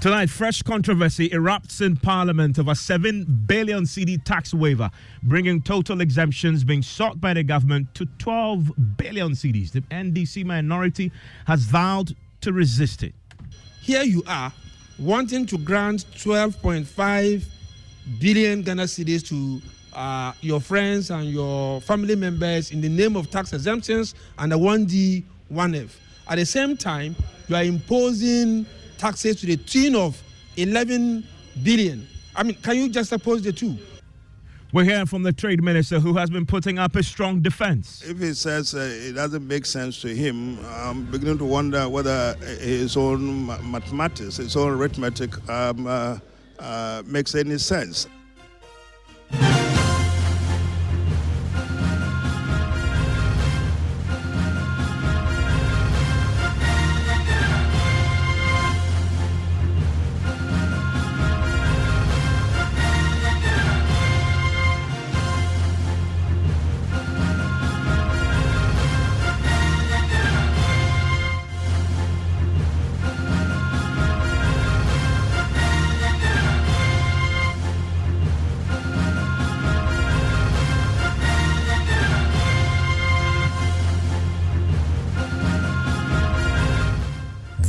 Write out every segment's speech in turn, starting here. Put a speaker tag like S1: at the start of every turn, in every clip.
S1: Tonight, fresh controversy erupts in Parliament over 7 billion CD tax waiver, bringing total exemptions being sought by the government to 12 billion CDs. The NDC minority has vowed to resist it.
S2: Here you are, wanting to grant 12.5 billion Ghana cedis to your friends and your family members in the name of tax exemptions and the 1D, 1F. At the same time, you are imposing taxes to the tune of 11 billion. I mean, can you just oppose the two?
S1: We're hearing from the trade minister who has been putting up a strong defense.
S3: If he says it doesn't make sense to him, I'm beginning to wonder whether his own mathematics, his own arithmetic makes any sense.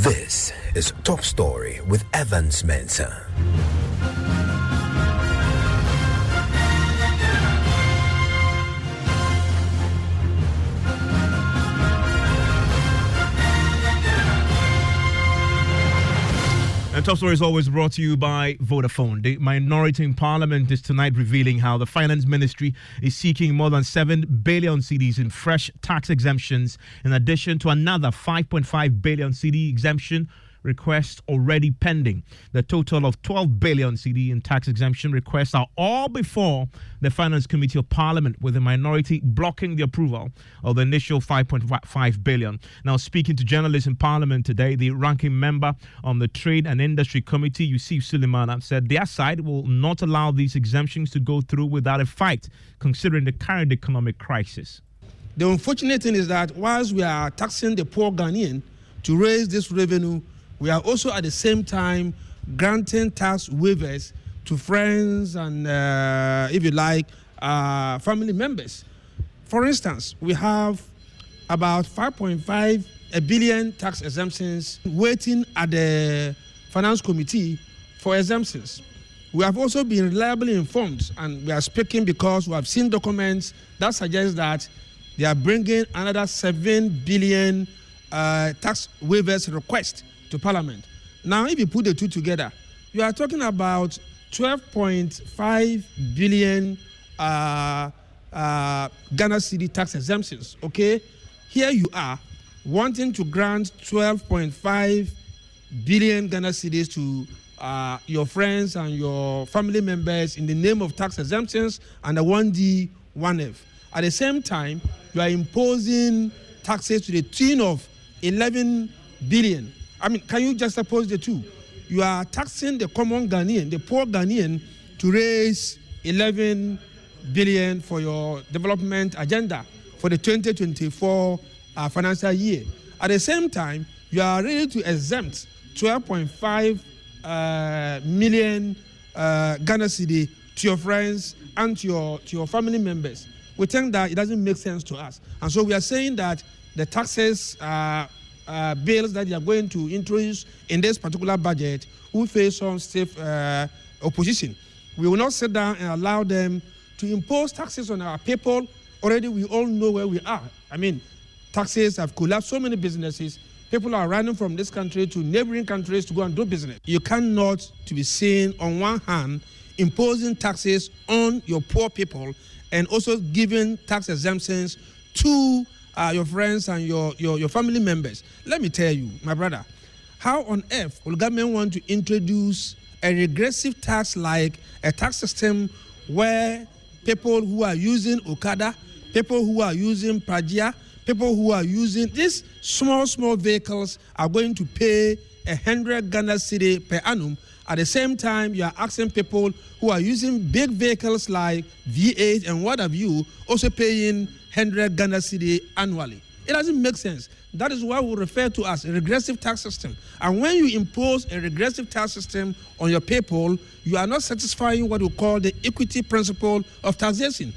S4: This is Top Story with Evans Mensah.
S1: And Top Story is always brought to you by Vodafone. The minority in Parliament is tonight revealing how the Finance Ministry is seeking more than 7 billion CDs in fresh tax exemptions, in addition to another 5.5 billion CD exemption requests already pending. The total of 12 billion CD in tax exemption requests are all before the Finance Committee of Parliament, with the minority blocking the approval of the initial 5.5 billion. Now, speaking to journalists in Parliament today, the ranking member on the Trade and Industry Committee, Yusuf Suleiman, said their side will not allow these exemptions to go through without a fight, considering the current economic crisis.
S2: The unfortunate thing is that whilst we are taxing the poor Ghanaian to raise this revenue, we are also at the same time granting tax waivers to friends and, if you like, family members. For instance, we have about 5.5 billion tax exemptions waiting at the Finance Committee for exemptions. We have also been reliably informed, and we are speaking because we have seen documents that suggest that they are bringing another 7 billion tax waivers request to Parliament. Now, if you put the two together, you are talking about 12.5 billion Ghana cedi tax exemptions, okay? Here you are, wanting to grant 12.5 billion Ghana cedis to your friends and your family members in the name of tax exemptions and the 1D, 1F. At the same time, you are imposing taxes to the tune of 11 billion. I mean, can you just oppose the two? You are taxing the common Ghanaian, the poor Ghanaian, to raise 11 billion for your development agenda for the 2024 financial year. At the same time, you are ready to exempt 12.5 million Ghana cedi to your friends and to your family members. We think that it doesn't make sense to us. And so we are saying that the taxes bills that they are going to introduce in this particular budget will face some stiff opposition. We will not sit down and allow them to impose taxes on our people. Already we all know where we are. I mean, taxes have collapsed so many businesses. People are running from this country to neighboring countries to go and do business. You cannot to be seen on one hand imposing taxes on your poor people and also giving tax exemptions to your friends and your family members. Let me tell you, my brother, how on earth will government want to introduce a regressive tax like a tax system where people who are using Okada, people who are using Prajia, people who are using these small vehicles are going to pay 100 Ghana cedi per annum. At the same time, you are asking people who are using big vehicles like V8 and what have you, also paying 100 Ghana cedi annually. It doesn't make sense. That is what we refer to as a regressive tax system. And when you impose a regressive tax system on your people, you are not satisfying what we call the equity principle of taxation.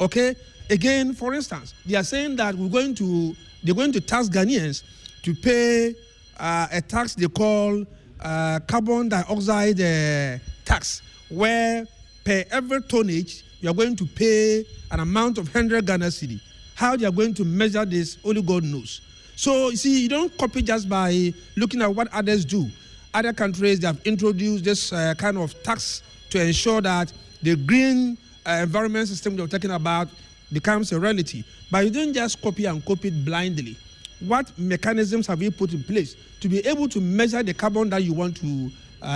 S2: Okay? Again, for instance, they are saying that they're going to tax Ghanaians to pay a tax they call carbon dioxide tax, where per every tonnage you are going to pay an amount of 100 Ghana cedi. How they are going to measure this, only God knows. So, you see, you don't copy just by looking at what others do. Other countries, they have introduced this kind of tax to ensure that the green environment system they're talking about becomes a reality. But you don't just copy it blindly. What mechanisms have you put in place to be able to measure the carbon that you want to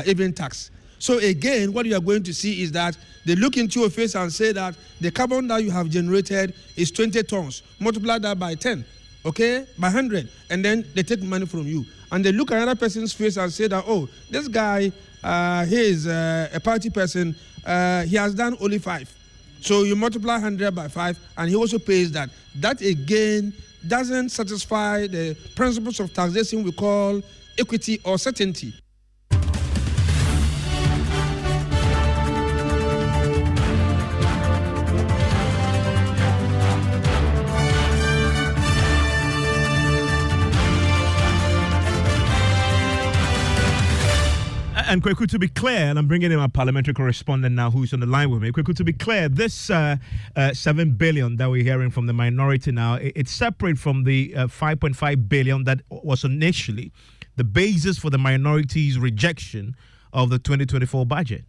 S2: even tax? So again, what you are going to see is that they look into your face and say that the carbon that you have generated is 20 tons. Multiply that by 10, okay, by 100, and then they take money from you. And they look at another person's face and say that, oh, this guy, he is a party person, he has done only 5. So you multiply 100 by 5, and he also pays that. That again doesn't satisfy the principles of taxation we call equity or certainty.
S1: And Kweku, to be clear, and I'm bringing in my parliamentary correspondent now who's on the line with me. Kweku, to be clear, this 7 billion that we're hearing from the minority now, it's separate from the 5.5 billion that was initially the basis for the minority's rejection of the 2024 budget.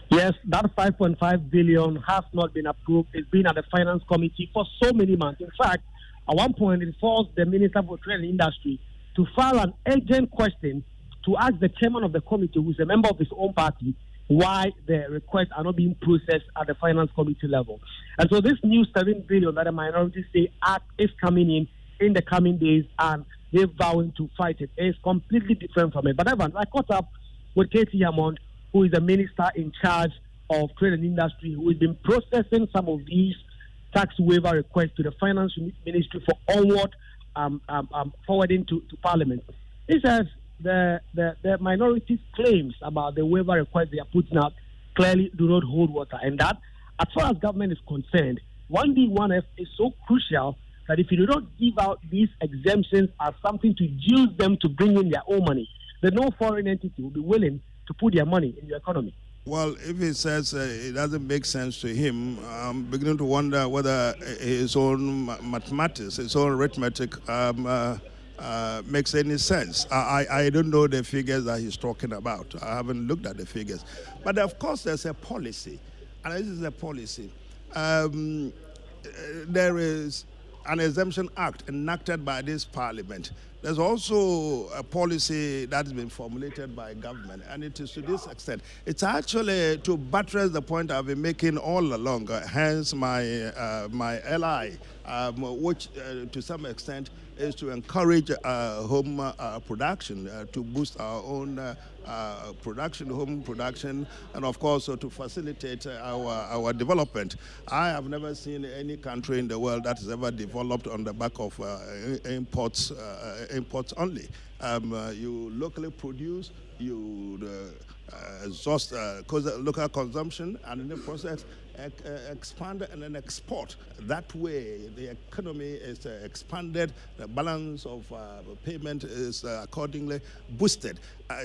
S5: Yes, that 5.5 billion has not been approved. It's been at the Finance Committee for so many months. In fact, at one point, it forced the Minister for Trade and Industry to file an urgent question to ask the chairman of the committee, who is a member of his own party, why the requests are not being processed at the Finance Committee level. And so this new 7 billion that the minorities say is coming in the coming days, and they're vowing to fight it. It's completely different from it. But Evan, I caught up with Katie Hammond, who is the minister in charge of Trade and Industry, who has been processing some of these tax waiver requests to the Finance Ministry for onward forwarding to Parliament. He says the minorities' claims about the waiver request they are putting out clearly do not hold water, and that, as far as government is concerned, 1D1F is so crucial that if you do not give out these exemptions as something to use them to bring in their own money, then no foreign entity will be willing to put their money in your economy.
S3: Well, if he says it doesn't make sense to him, I'm beginning to wonder whether his own mathematics, his own arithmetic makes any sense. I don't know the figures that he's talking about. I haven't looked at the figures. But of course, there's a policy, and this is a policy. There is an exemption act enacted by this parliament. There's also a policy that's been formulated by government, and it is to this extent. It's actually to buttress the point I've been making all along, hence my LI, which to some extent is to encourage home production, to boost our own home production, and of course to facilitate our development. I have never seen any country in the world that has ever developed on the back of imports only. You locally produce, you exhaust local consumption, and in the process expand and then export. That way the economy is expanded, the balance of payment is accordingly boosted.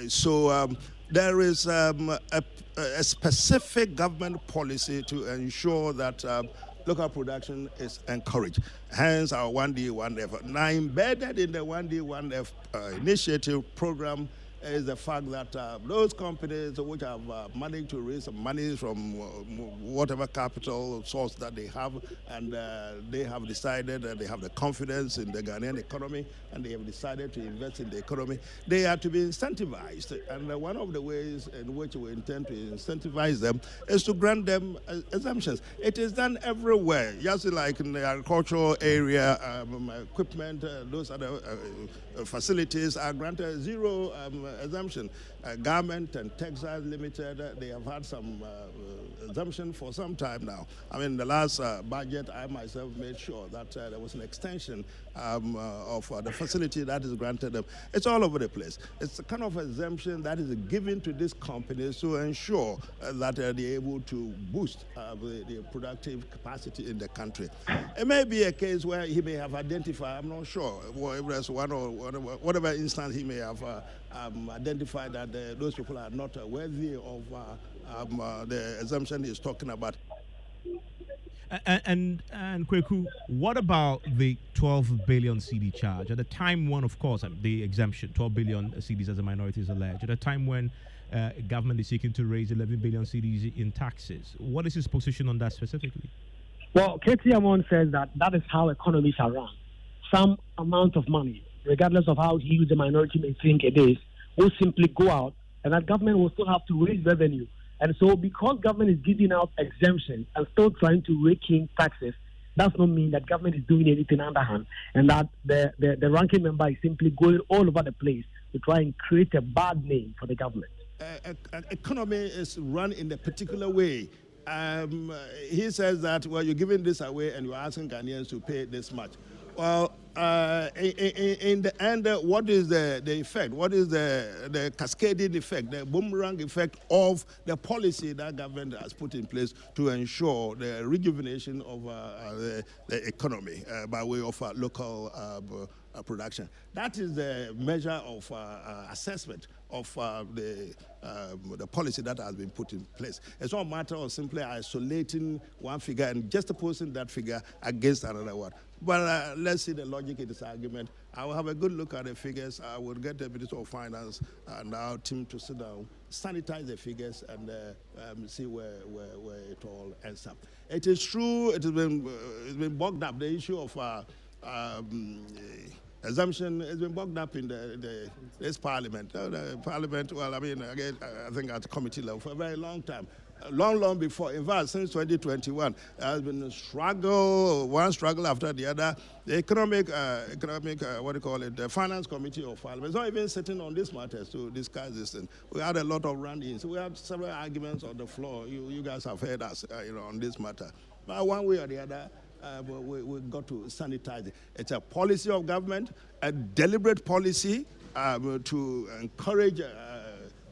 S3: So there is a specific government policy to ensure that local production is encouraged. Hence our 1D1F. Now embedded in the 1D1F initiative program is the fact that those companies which have managed to raise some money from whatever capital source that they have, and they have decided that they have the confidence in the Ghanaian economy, and they have decided to invest in the economy, they are to be incentivized. And one of the ways in which we intend to incentivize them is to grant them exemptions. It is done everywhere, just like in the agricultural area, equipment, those other facilities are granted zero exemption. Garment and Textiles Limited, they have had some exemption for some time now. I mean, the last budget, I myself made sure that there was an extension of the facility that is granted them. It's all over the place. It's a kind of exemption that is given to these companies to ensure that they're able to boost the productive capacity in the country. It may be a case where he may have identified, I'm not sure, if there's one or whatever instance he may have identified that those people are not worthy of the exemption he's talking about.
S1: And Kweku, what about the 12 billion CD charge? At the time when, of course, the exemption, 12 billion CDs as a minority is alleged, at a time when government is seeking to raise 11 billion CDs in taxes, what is his position on that specifically?
S5: Well, KT Amon says that is how economies are run. Some amount of money, regardless of how huge the minority may think it is, will simply go out, and that government will still have to raise revenue. And so because government is giving out exemptions and still trying to rake in taxes, does not mean that government is doing anything underhand, and that the ranking member is simply going all over the place to try and create a bad name for the government.
S3: Economy is run in a particular way. He says that, well, you're giving this away and you're asking Ghanaians to pay this much. Well, in the end, what is the effect? What is the cascading effect, the boomerang effect of the policy that government has put in place to ensure the rejuvenation of the economy by way of local production? That is the measure of assessment of the policy that has been put in place. It's not a matter of simply isolating one figure and just opposing that figure against another one. But let's see the logic in this argument. I will have a good look at the figures. I will get the Minister of Finance and our team to sit down, sanitize the figures, and see where it all ends up. It is true, it's been bogged up. The issue of exemption has been bogged up in this parliament. The parliament, well, I mean, again, I think at committee level for a very long time. Long before, in fact, since 2021, there has been a struggle, one struggle after the other. The economic, the finance committee of parliament is not even sitting on these matters to discuss this thing. We had a lot of run-ins. We had several arguments on the floor. You guys have heard us, on this matter. But one way or the other, we've got to sanitize it. It's a policy of government, a deliberate policy to encourage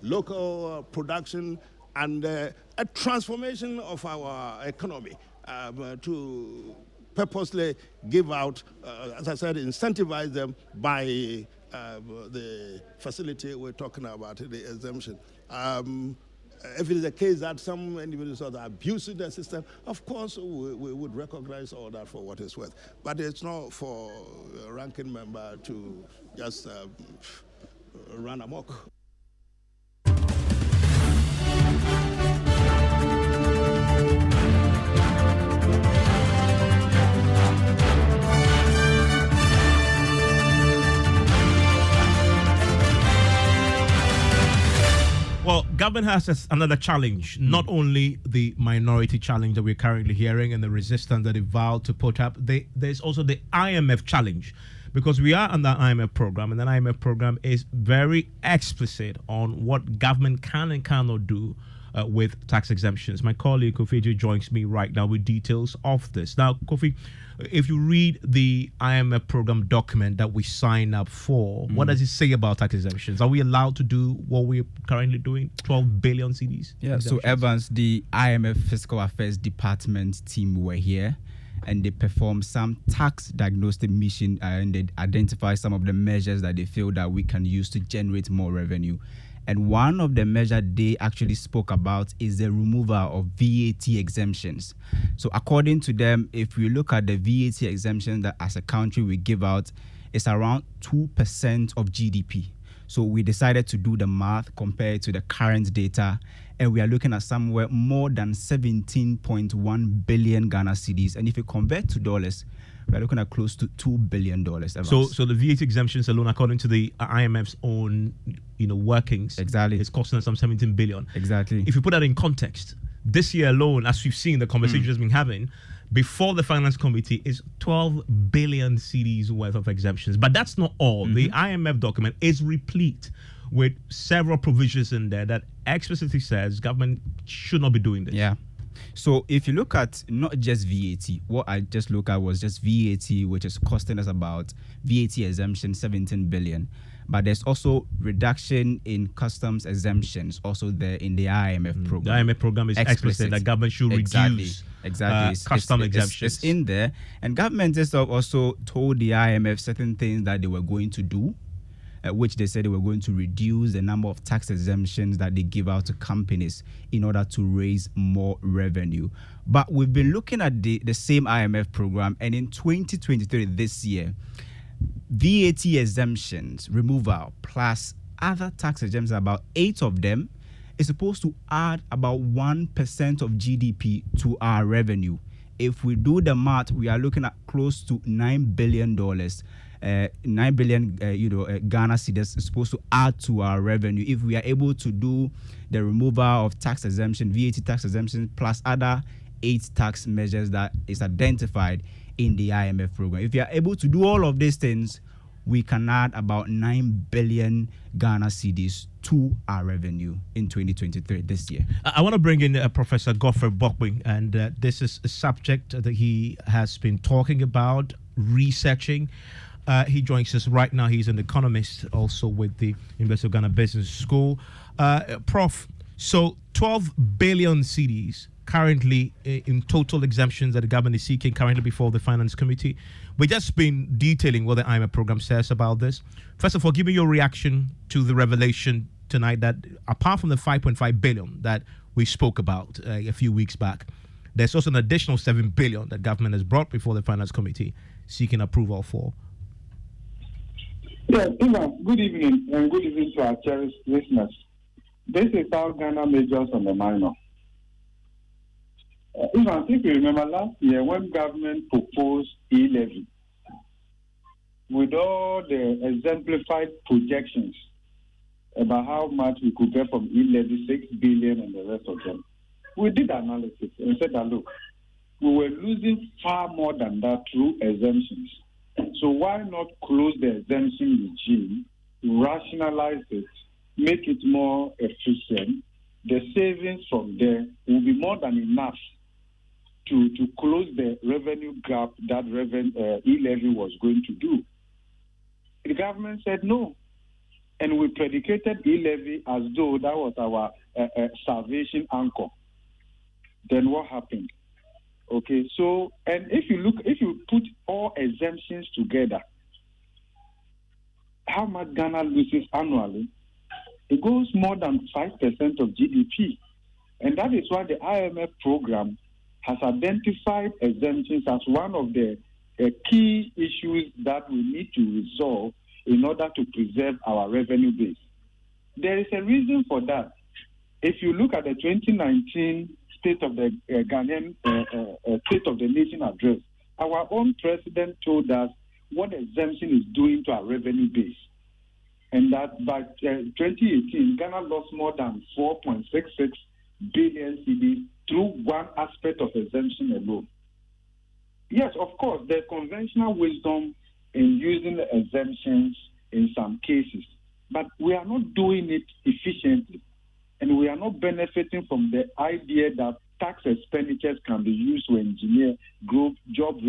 S3: local production and a transformation of our economy to purposely give out, as I said, incentivize them by the facility we're talking about, the exemption. If it is a case that some individuals are abusing the system, of course we would recognize all that for what it's worth. But it's not for a ranking member to just run amok.
S1: Well, government has another challenge, not only the minority challenge that we're currently hearing and the resistance that they vowed to put up, there's also the IMF challenge, because we are under IMF program, and the IMF program is very explicit on what government can and cannot do with tax exemptions. My colleague Kofi joins me right now with details of this. Now, Kofi, if you read the IMF program document that we sign up for, what does it say about tax exemptions? Are we allowed to do what we're currently doing, 12 billion CDs?
S6: Yeah, so Evans, the IMF Fiscal Affairs Department team were here, and they performed some tax diagnostic mission, and they identified some of the measures that they feel that we can use to generate more revenue. And one of the measures they actually spoke about is the removal of VAT exemptions. So according to them, if we look at the VAT exemption that as a country we give out, it's around 2% of GDP. So we decided to do the math compared to the current data, and we are looking at somewhere more than 17.1 billion Ghana cedis. And if you convert to dollars, we're looking at close to $2 billion.
S1: So the VAT exemptions alone, according to the IMF's own, workings,
S6: exactly,
S1: it's costing us some 17 billion.
S6: Exactly.
S1: If you put that in context, this year alone, as we've seen the conversation has been having, before the finance committee is 12 billion CDs worth of exemptions. But that's not all. The IMF document is replete with several provisions in there that explicitly says government should not be doing this.
S6: Yeah. So if you look at not just VAT, what I just looked at was just VAT, which is costing us about VAT exemption 17 billion. But there's also reduction in customs exemptions also there in the IMF program.
S1: The IMF program is explicit that government should reduce custom exemptions.
S6: It's in there. And government itself also told the IMF certain things that they were going to do, which they said they were going to reduce the number of tax exemptions that they give out to companies in order to raise more revenue. But we've been looking at the same IMF program, and in 2023, this year, VAT exemptions removal plus other tax exemptions, about 8 of them, is supposed to add about 1% of GDP to our revenue. If we do the math, we are looking at close to $9 billion. 9 billion Ghana cedis is supposed to add to our revenue if we are able to do the removal of tax exemption, VAT tax exemption, plus other 8 tax measures that is identified in the IMF program. If you are able to do all of these things, we can add about 9 billion Ghana cedis to our revenue in 2023 this year.
S1: I want to bring in Professor Godfrey Bokwing, and this is a subject that he has been talking about, researching. He joins us right now. He's an economist also with the University of Ghana Business School. Prof, so 12 billion cedis currently in total exemptions that the government is seeking currently before the Finance Committee. We've just been detailing what the IMF program says about this. First of all, give me your reaction to the revelation tonight that apart from the 5.5 billion that we spoke about a few weeks back, there's also an additional 7 billion that government has brought before the Finance Committee seeking approval for.
S7: Yes, good evening, and good evening to our cherished listeners. This is how Ghana majors on the minor. If you remember last year when government proposed e-levy, with all the exemplified projections about how much we could get from e-levy, 6 billion and the rest of them, we did analysis and said that, look, we were losing far more than that through exemptions. So why not close the exemption regime, rationalize it, make it more efficient? The savings from there will be more than enough to close the revenue gap that e-levy was going to do. The government said no. And we predicated e-levy as though that was our salvation anchor. Then what happened? Okay, so, and if you put all exemptions together, how much Ghana loses annually? It goes more than 5% of GDP. And that is why the IMF program has identified exemptions as one of the key issues that we need to resolve in order to preserve our revenue base. There is a reason for that. If you look at the 2019 State of the Ghanaian State of the Nation address, our own president told us what exemption is doing to our revenue base. And that by 2018, Ghana lost more than 4.66 billion cedis through one aspect of exemption alone. Yes, of course, there's conventional wisdom in using the exemptions in some cases, but we are not doing it efficiently, and we are not benefiting from the idea that tax expenditures can be used to engineer growth, job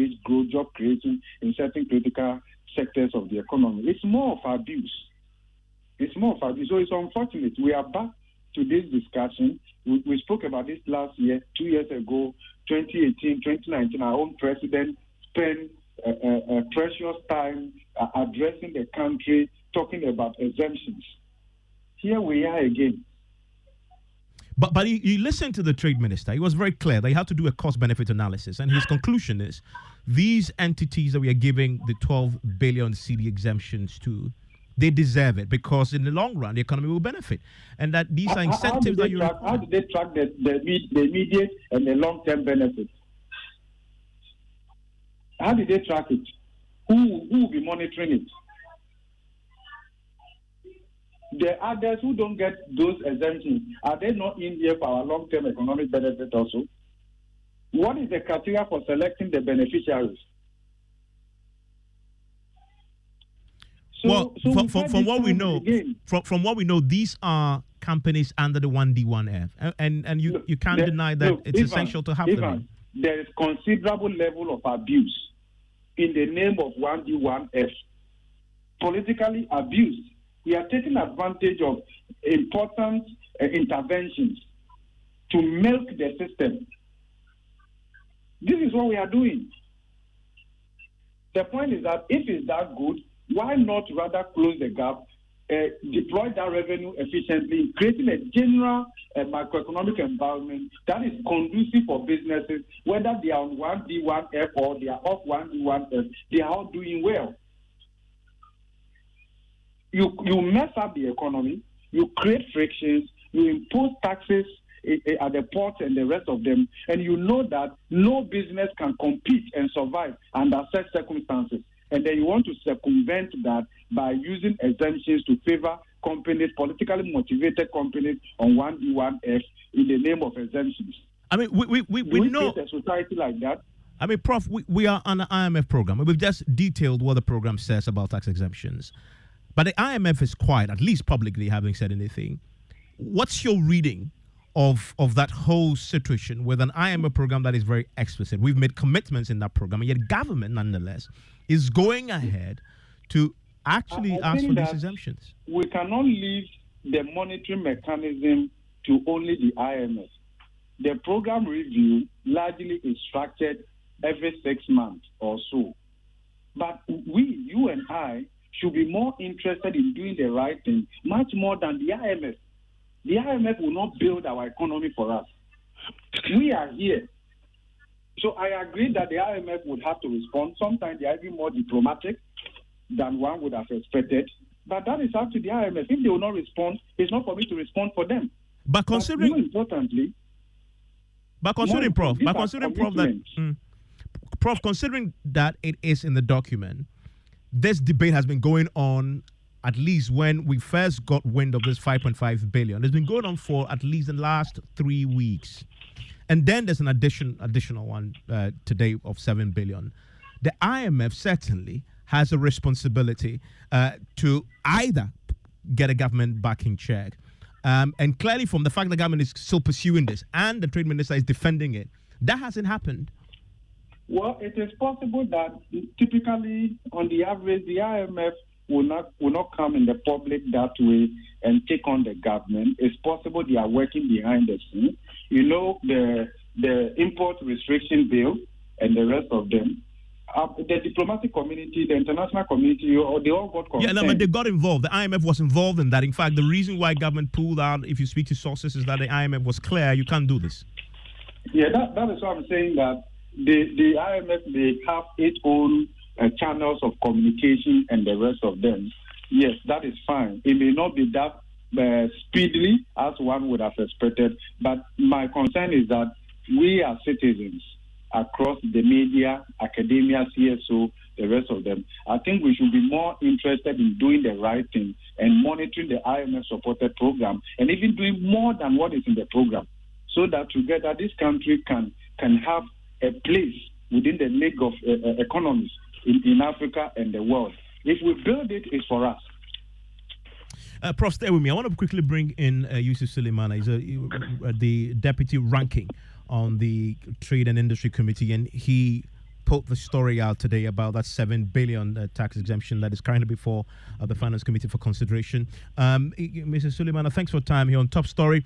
S7: creation in certain critical sectors of the economy. It's more of abuse. So it's unfortunate. We are back to this discussion. We spoke about this last year, 2 years ago, 2018, 2019. Our own president spent precious time addressing the country, talking about exemptions. Here we are again.
S1: But you listened to the trade minister. He was very clear. They had to do a cost-benefit analysis. And his conclusion is these entities that we are giving the 12 billion CD exemptions to, they deserve it because in the long run, the economy will benefit. And that these are incentives that you...
S7: How do they track the immediate and the long-term benefits? How do they track it? Who will be monitoring it? The others who don't get those exemptions, are they not in here for our long-term economic benefit also? What is the criteria for selecting the beneficiaries?
S1: from what we know, from what we know, these are companies under the 1D1F, and you can't deny that it's essential to have them.
S7: There is considerable level of abuse in the name of 1D1F, politically abused. We are taking advantage of important interventions to milk the system. This is what we are doing. The point is that if it's that good, why not rather close the gap, deploy that revenue efficiently, creating a general macroeconomic environment that is conducive for businesses, whether they are on 1D1F or they are off 1D1F, they are all doing well. You mess up the economy, you create frictions, you impose taxes at the port and the rest of them, and you know that no business can compete and survive under such circumstances. And then you want to circumvent that by using exemptions to favor companies, politically motivated companies on 1D1F in the name of exemptions.
S1: I mean, we know
S7: a society like that.
S1: I mean, Prof, we are on the IMF program. We've just detailed what the program says about tax exemptions. But the IMF is quiet, at least publicly, having said anything. What's your reading of that whole situation with an IMF program that is very explicit? We've made commitments in that program, and yet government, nonetheless, is going ahead to actually ask for these exemptions.
S7: We cannot leave the monitoring mechanism to only the IMF. The program review largely is structured every 6 months or so. But you and I, should be more interested in doing the right thing, much more than the IMF. The IMF will not build our economy for us. We are here. So I agree that the IMF would have to respond. Sometimes they are even more diplomatic than one would have expected. But that is up to the IMF. If they will not respond, it's not for me to respond for them.
S1: But considering,
S7: more importantly,
S1: Prof, considering that it is in the document, this debate has been going on at least when we first got wind of this 5.5 billion. It's been going on for at least the last 3 weeks. And then there's an additional one today of 7 billion. The IMF certainly has a responsibility to either get a government backing check. And clearly from the fact the government is still pursuing this and the trade minister is defending it, that hasn't happened.
S7: Well, it is possible that typically, on the average, the IMF will not come in the public that way and take on the government. It's possible they are working behind the scenes. You know, the import restriction bill and the rest of them. The diplomatic community, the international community, they all got concerned.
S1: Yeah, no, but they got involved. The IMF was involved in that. In fact, the reason why government pulled out, if you speak to sources, is that the IMF was clear, you can't do this.
S7: Yeah, that is why I'm saying that the IMF, they have its own channels of communication and the rest of them. Yes, that is fine. It may not be that speedily as one would have expected, but my concern is that we as citizens across the media, academia, CSO, the rest of them, I think we should be more interested in doing the right thing and monitoring the IMF-supported program and even doing more than what is in the program so that together this country can have a place within the league of economies in Africa and the world. If we build it, it's for us.
S1: Prof, stay with me. I want to quickly bring in Yusuf Suleiman. He's the deputy ranking on the Trade and Industry Committee, and he put the story out today about that 7 billion tax exemption that is currently before the Finance Committee for consideration. Mr. Suleiman, thanks for your time here on Top Story.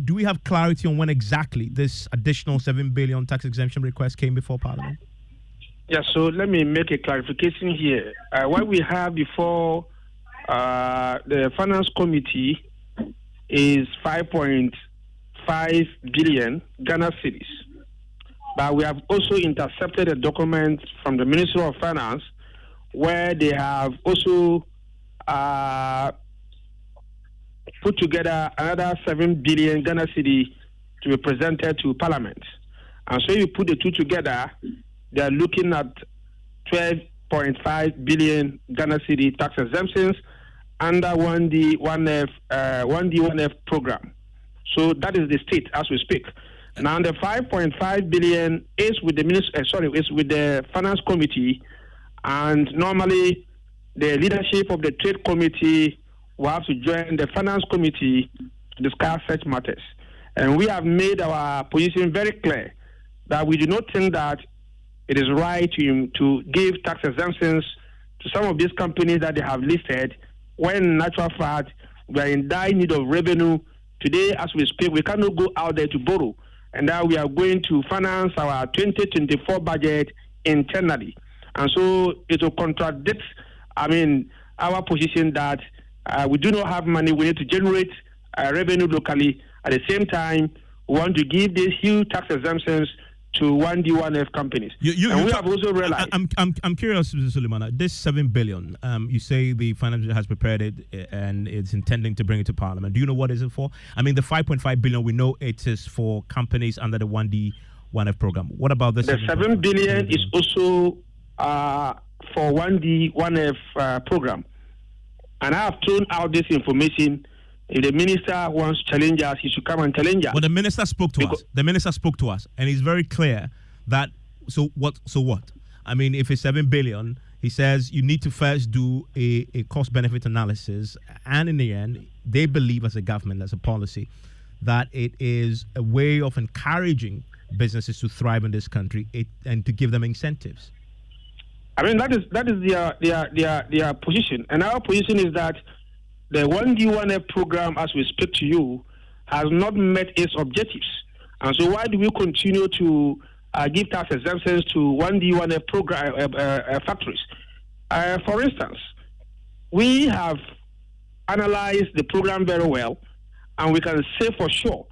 S1: Do we have clarity on when exactly this additional 7 billion tax exemption request came before Parliament?
S2: Yeah, so let me make a clarification here. What we have before the Finance Committee is 5.5 billion Ghana cedis. But we have also intercepted a document from the Ministry of Finance where they have also put together another 7 billion Ghana cedi to be presented to Parliament. And so you put the two together, they are looking at 12.5 billion Ghana cedi tax exemptions under 1D1F program. So that is the state as we speak. Now the 5.5 billion is with the is with the Finance Committee, and normally
S5: the leadership of the Trade Committee will have to join the Finance Committee to discuss such matters. And we have made our position very clear that we do not think that it is right to give tax exemptions to some of these companies that they have listed, when in natural fact we are in dire need of revenue. Today, as we speak, we cannot go out there to borrow, and now we are going to finance our 2024 budget internally. And so it will contradict, our position that we do not have money. We need to generate revenue locally. At the same time, we want to give these huge tax exemptions to 1D, 1F companies. We have also realized...
S1: I'm curious, Mr. Suleiman, this 7 billion, you say the finance minister has prepared it and it's intending to bring it to Parliament. Do you know what is it for? The 5.5 billion, we know it is for companies under the 1D, 1F program. What about this?
S5: The 7 billion is also for 1D, 1F program. And I have thrown out this information. If the minister wants to challenge us, he should come and challenge us.
S1: Well, the minister spoke to us. The minister spoke to us, and he's very clear that. So what? If it's 7 billion, he says you need to first do a cost-benefit analysis, and in the end, they believe as a government, as a policy, that it is a way of encouraging businesses to thrive in this country and to give them incentives.
S5: That is their position, and our position is that the 1D, 1F program, as we speak to you, has not met its objectives. And so why do we continue to give tax exemptions to 1D, 1F program factories? For instance, we have analyzed the program very well, and we can say for sure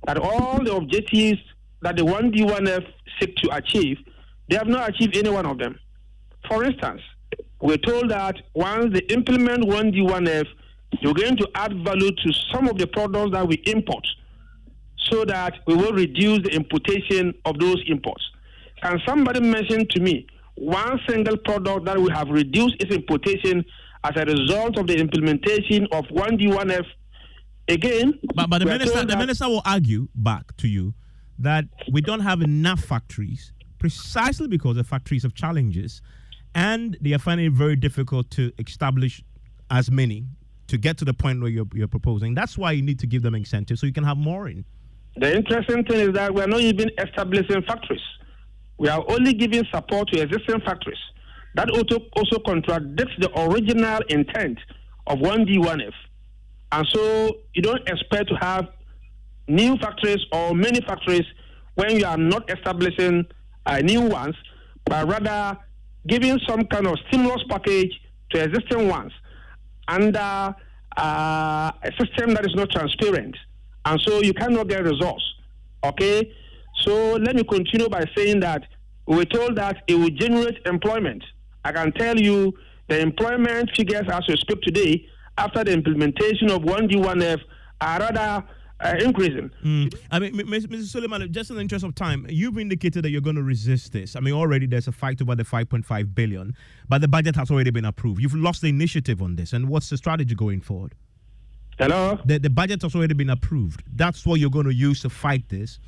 S5: that all the objectives that the 1D, 1F seek to achieve, they have not achieved any one of them. For instance, we're told that once they implement 1D, 1F, you're going to add value to some of the products that we import so that we will reduce the importation of those imports. Can somebody mention to me one single product that we have reduced its importation as a result of the implementation of 1D, 1F? Again,
S1: but the minister will argue back to you that we don't have enough factories precisely because the factories have challenges and they are finding it very difficult to establish as many to get to the point where you're proposing. That's why you need to give them incentives so you can have more in.
S5: The interesting thing is that we are not even establishing factories. We are only giving support to existing factories. That also contradicts the original intent of 1D, 1F. And so you don't expect to have new factories or many factories when you are not establishing new ones, but rather giving some kind of stimulus package to existing ones under a system that is not transparent. And so you cannot get results. Okay? So let me continue by saying that we were told that it will generate employment. I can tell you the employment figures as we speak today after the implementation of 1D, 1F are rather increasing.
S1: Mr. Suleiman, just in the interest of time, you've indicated that you're going to resist this. Already there's a fight over the 5.5 billion, but the budget has already been approved. You've lost the initiative on this, and what's the strategy going forward?
S5: Hello?
S1: The budget has already been approved. That's what you're going to use to fight this.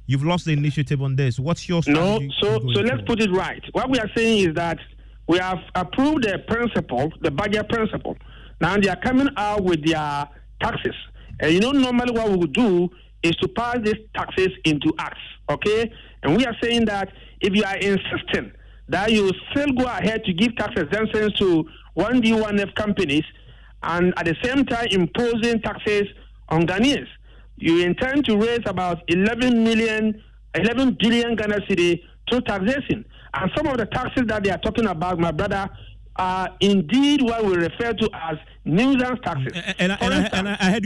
S1: You've lost the initiative on this. What's your strategy?
S5: So let's put it right. What we are saying is that we have approved the principle, the budget principle. Now they are coming out with their taxes. And normally what we would do is to pass these taxes into acts, okay? And we are saying that if you are insisting that you still go ahead to give tax exemptions to 1D, 1F companies and at the same time imposing taxes on Ghanaians, you intend to raise about 11 billion Ghana cedi through taxation. And some of the taxes that they are talking about, my brother, are indeed what we refer to as nuisance taxes.
S1: And I heard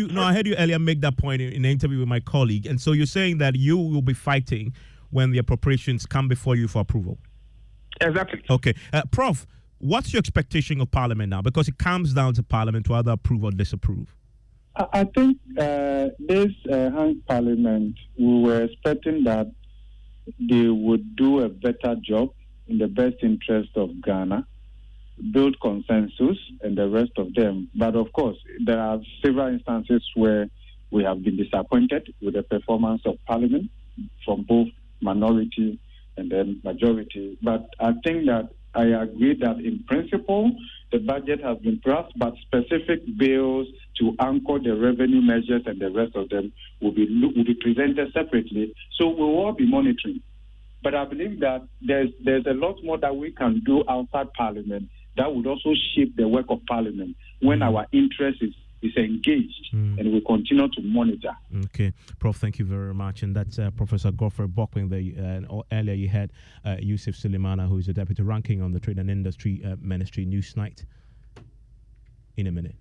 S1: you earlier make that point in an interview with my colleague. And so you're saying that you will be fighting when the appropriations come before you for approval.
S5: Exactly.
S1: Okay. Prof, what's your expectation of Parliament now? Because it comes down to Parliament to either approve or disapprove.
S7: I think this hung Parliament, we were expecting that they would do a better job in the best interest of Ghana, build consensus and the rest of them. But of course, there are several instances where we have been disappointed with the performance of Parliament from both minority and then majority. But I think that I agree that in principle, the budget has been passed, but specific bills to anchor the revenue measures and the rest of them will be presented separately. So we will all be monitoring. But I believe that there's a lot more that we can do outside Parliament that would also shape the work of Parliament when our interest is engaged and we continue to monitor.
S1: Okay, Prof, thank you very much. And that's Professor Godfrey Bokwing. Earlier you had Yusuf Sulemana, who is the Deputy Ranking on the Trade and Industry Ministry. Newsnight in a minute.